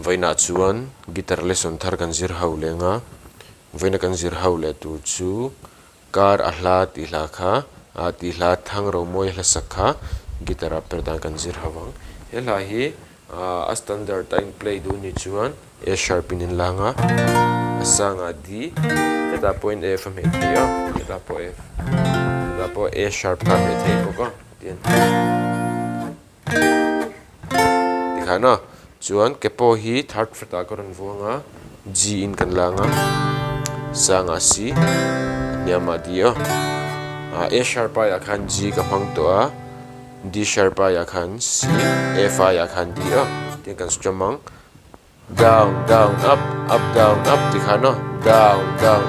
Vaina chuan guitar lesson thar kan zir ho lenga vaina kan zir ho le tu chu kar ahla ti hla kha a ti hla thang ro moi hla sakha guitar a perdan kan zir hawang hela hi a standard time play du ni chuan A sharp in langa asanga D eta point F me dia eta po F eta po A sharp ka me thei po ko tien dikhana chuan kepo hi third fret a koran vuanga G in kan langa sanga C nyama dia A sharp ya khan G ka phang to a D sharp ya khan C F ya khan D a tien kan strumang down down up up down up dikhana down down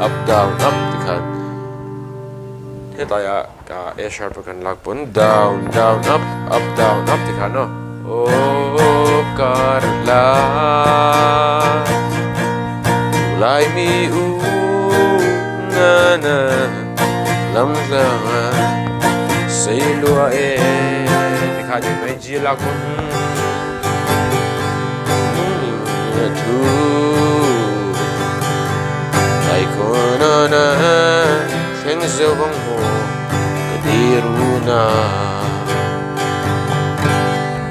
up down up dikhan heta ya ka A sharp kan lakpon down down up down up dikhana oh karla lai mi u na na lam la sei lua dikhani mai ji lakpon tu ai kona na theng zo bang mo kadiruna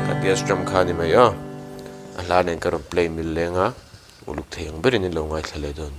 katia strum khani mai a ala nen karon play mil lenga uluk theng berin lo ngai thlale don